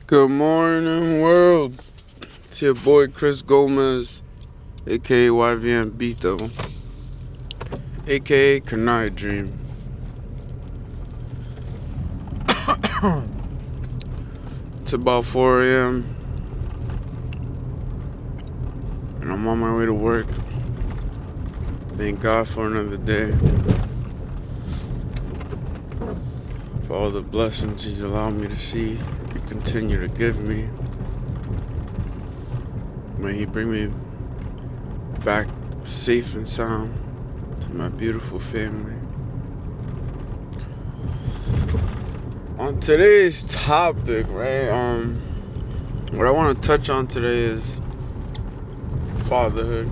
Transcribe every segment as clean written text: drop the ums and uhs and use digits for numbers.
Good morning, world. It's your boy Chris Gomez, aka YVM Bito, aka Kanai Dream. It's about 4 a.m. and I'm on my way to work. Thank God for another day, for all the blessings He's allowed me to see and continue to give me. May He bring me back safe and sound to my beautiful family. On today's topic, right, what I want to touch on today is fatherhood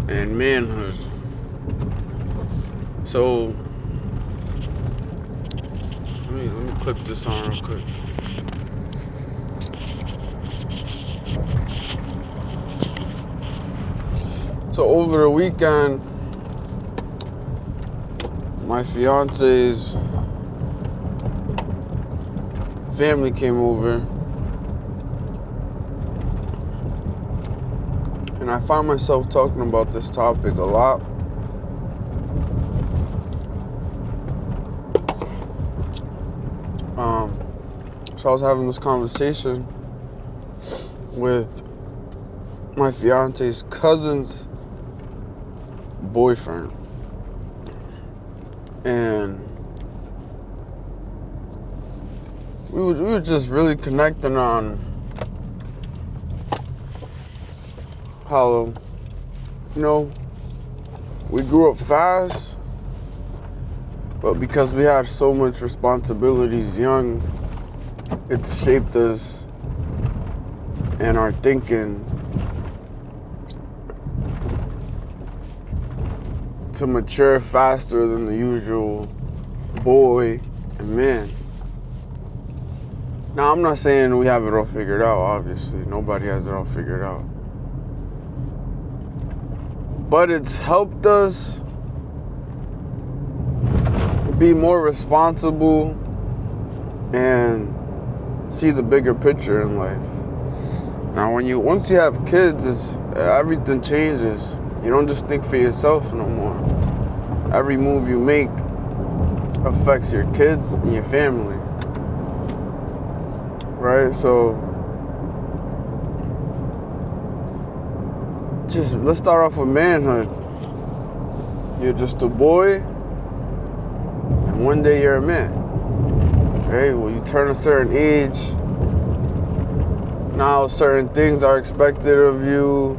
and manhood. So let me clip this on real quick. So over the weekend, my fiance's family came over, and I find myself talking about this topic a lot. So I was having this conversation with my fiance's cousin's boyfriend, and we were just really connecting on how, we grew up fast, but because we had so much responsibilities young, it's shaped us and our thinking to mature faster than the usual boy and man. Now, I'm not saying we have it all figured out, obviously. Nobody has it all figured out. But it's helped us be more responsible and see the bigger picture in life. Now, once you have kids, everything changes. You don't just think for yourself no more. Every move you make affects your kids and your family. Right? So, let's start off with manhood. You're just a boy, and one day you're a man. Okay? Well, you turn a certain age, now certain things are expected of you.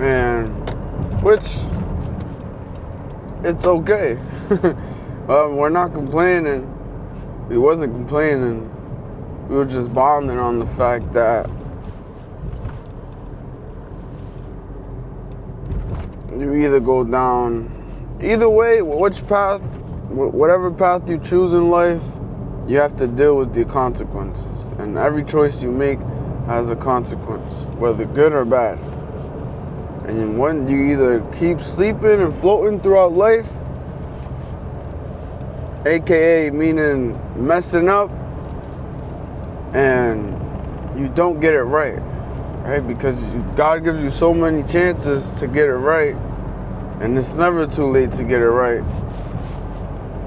And, which, it's okay. We're not complaining. We wasn't complaining. We were just bonding on the fact that you either go down, either way, whatever path you choose in life, you have to deal with the consequences. And every choice you make has a consequence, whether good or bad. And when you either keep sleeping and floating throughout life, aka meaning messing up, and you don't get it right? Because God gives you so many chances to get it right, and it's never too late to get it right.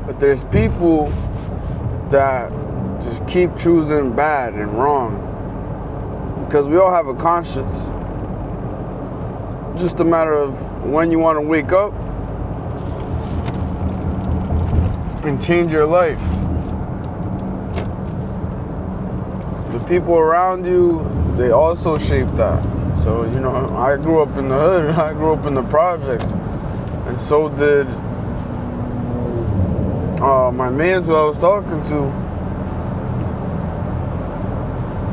But there's people that just keep choosing bad and wrong, because we all have a conscience. Just a matter of when you want to wake up and change your life. The people around you, they also shape that. So, I grew up in the hood, I grew up in the projects, and so did my mans who I was talking to.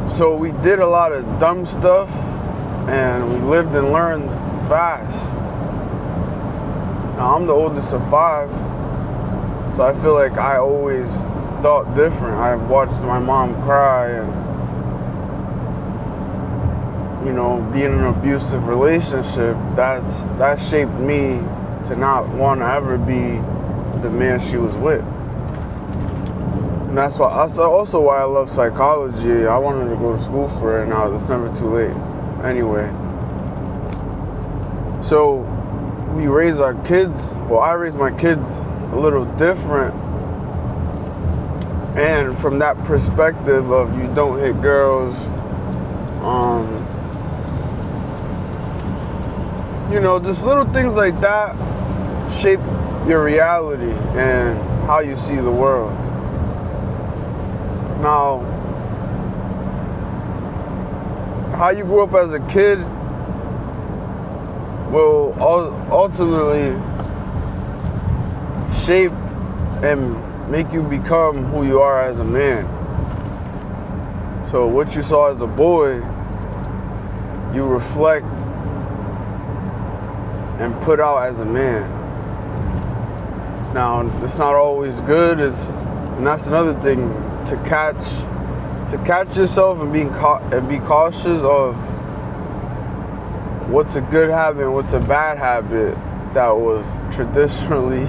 So we did a lot of dumb stuff, and we lived and learned fast. Now, I'm the oldest of 5, so I feel like I always thought different. I've watched my mom cry, and being in an abusive relationship, that shaped me to not want to ever be the man she was with. And that's also why I love psychology. I wanted to go to school for it. Now it's never too late. Anyway, so we raise our kids. Well, I raise my kids a little different. And from that perspective of you don't hit girls, just little things like that shape your reality and how you see the world. Now, how you grew up as a kid will ultimately shape and make you become who you are as a man. So what you saw as a boy, you reflect and put out as a man. Now, it's not always good, and that's another thing, to catch yourself and be cautious of what's a good habit and what's a bad habit that was traditionally,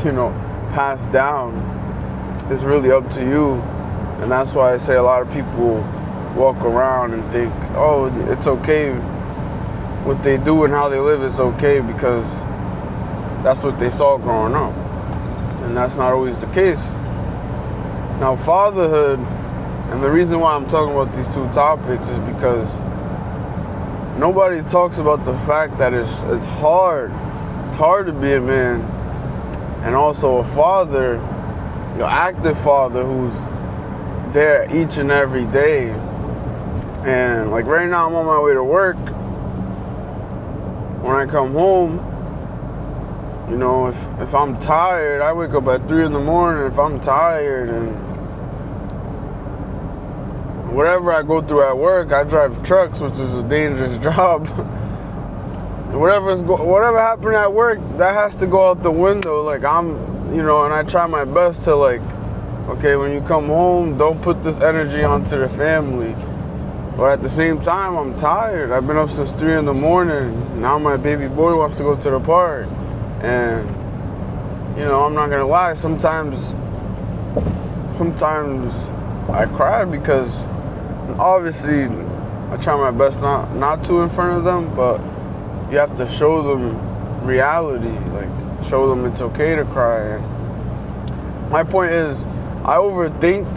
passed down. It's really up to you. And that's why I say a lot of people walk around and think, oh, it's okay. What they do and how they live is okay because that's what they saw growing up. And that's not always the case. Now, fatherhood, and the reason why I'm talking about these two topics is because nobody talks about the fact that it's hard. It's hard to be a man and also a father, active father who's there each and every day. And like right now, I'm on my way to work. When I come home, if I'm tired, I wake up at 3 a.m. If I'm tired and whatever I go through at work, I drive trucks, which is a dangerous job. Whatever happened at work, that has to go out the window. Like and I try my best to okay, when you come home, don't put this energy onto the family. But at the same time, I'm tired. I've been up since 3 a.m. Now my baby boy wants to go to the park. And, I'm not gonna lie, sometimes I cry because obviously I try my best not to in front of them, but you have to show them reality, show them it's okay to cry. And my point is, I overthink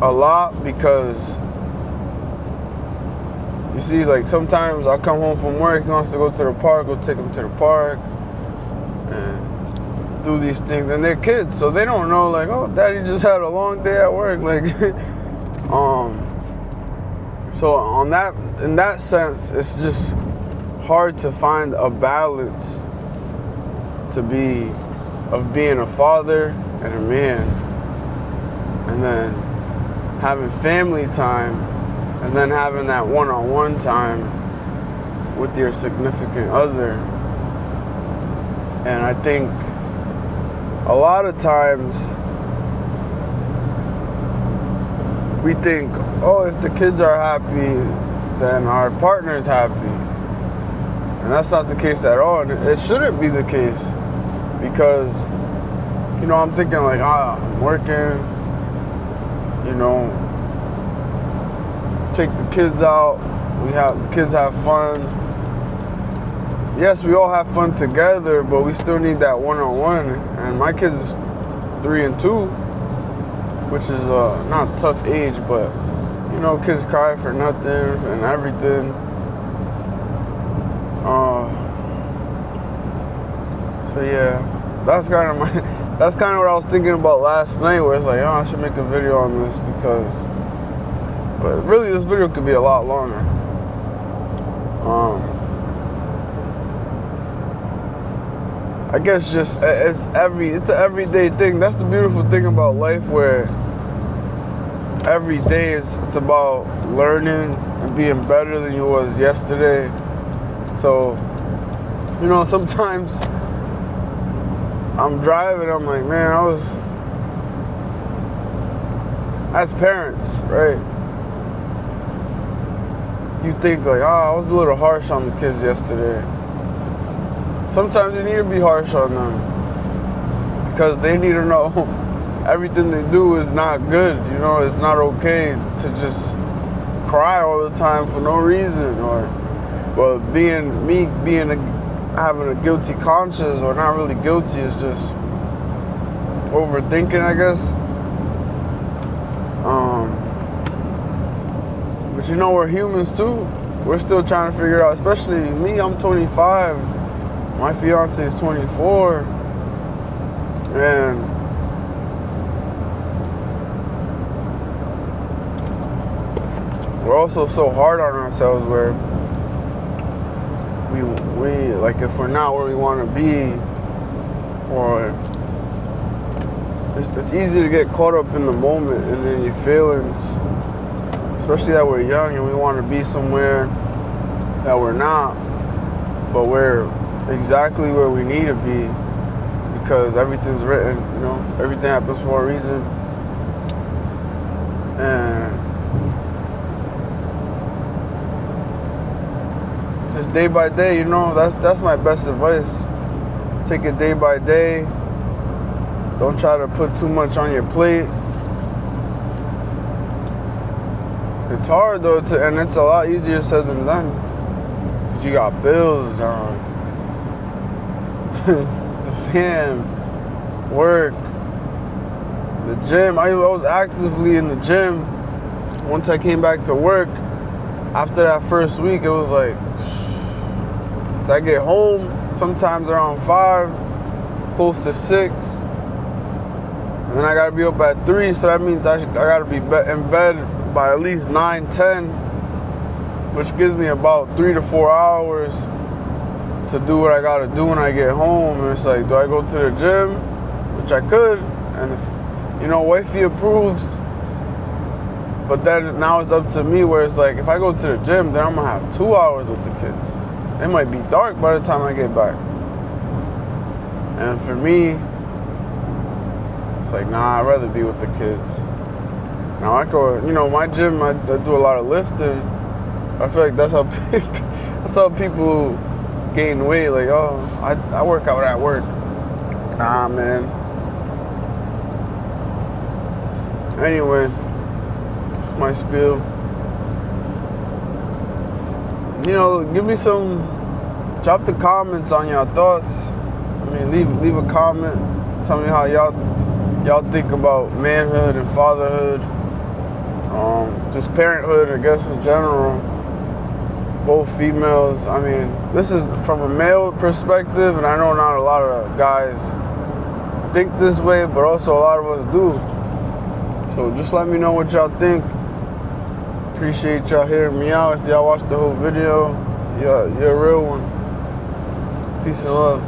a lot because you see, sometimes I'll come home from work, he wants to go to the park, we'll take him to the park and do these things. And they're kids, so they don't know, oh, daddy just had a long day at work. So in that sense, it's just hard to find a balance of being a father and a man, and then having family time, and then having that one-on-one time with your significant other. And I think a lot of times we think, oh, if the kids are happy, then our partner is happy. And that's not the case at all. And it shouldn't be the case because, I'm thinking I'm working, take the kids out, the kids have fun. Yes, we all have fun together, but we still need that one-on-one. And my kids is 3 and 2, which is not a tough age, but kids cry for nothing and everything. So yeah, that's kind of what I was thinking about last night, where it's I should make a video on this but really this video could be a lot longer. I guess just it's an everyday thing. That's the beautiful thing about life, where every day it's about learning and being better than you was yesterday. So, sometimes I'm driving, I'm like, man, as parents, right? you think like, I was a little harsh on the kids yesterday. Sometimes you need to be harsh on them because they need to know everything they do is not good. You know, it's not okay to just cry all the time for no reason, or well, having a guilty conscience, or not really guilty, is just overthinking, I guess. But you know, we're humans too. We're still trying to figure out, especially me, I'm 25, my fiance is 24, and we're also so hard on ourselves where we like, if we're not where we want to be, or it's easy to get caught up in the moment and in your feelings, especially that we're young and we want to be somewhere that we're not, but we're exactly where we need to be because everything's written, you know, everything happens for a reason. And just day by day, you know, that's my best advice. Take it day by day. Don't try to put too much on your plate. It's hard though, and it's a lot easier said than done. Cause you got bills, the fam, work, the gym. I was actively in the gym. Once I came back to work, after that first week, it was like, as I get home, sometimes around 5, close to 6, and then I gotta be up at 3, so that means I gotta be in bed by at least 9, 10, which gives me about 3 to 4 hours to do what I gotta do when I get home. And it's like, do I go to the gym? Which I could, and if, you know, wifey approves. But then now it's up to me, where it's like, if I go to the gym, then I'm gonna have 2 hours with the kids. It might be dark by the time I get back. And for me, it's like, nah, I'd rather be with the kids. Now I go, you know, my gym, I do a lot of lifting. I feel like that's how people gain weight. Like, oh, I work out at work. Nah, man. Anyway, it's my spiel. You know, drop the comments on your thoughts. I mean, leave a comment. Tell me how y'all think about manhood and fatherhood. Just parenthood, I guess, in general. Both females. I mean, this is from a male perspective, and I know not a lot of guys think this way, but also a lot of us do. So just let me know what y'all think. Appreciate y'all hearing me out. If y'all watched the whole video, you're a real one. Peace and love.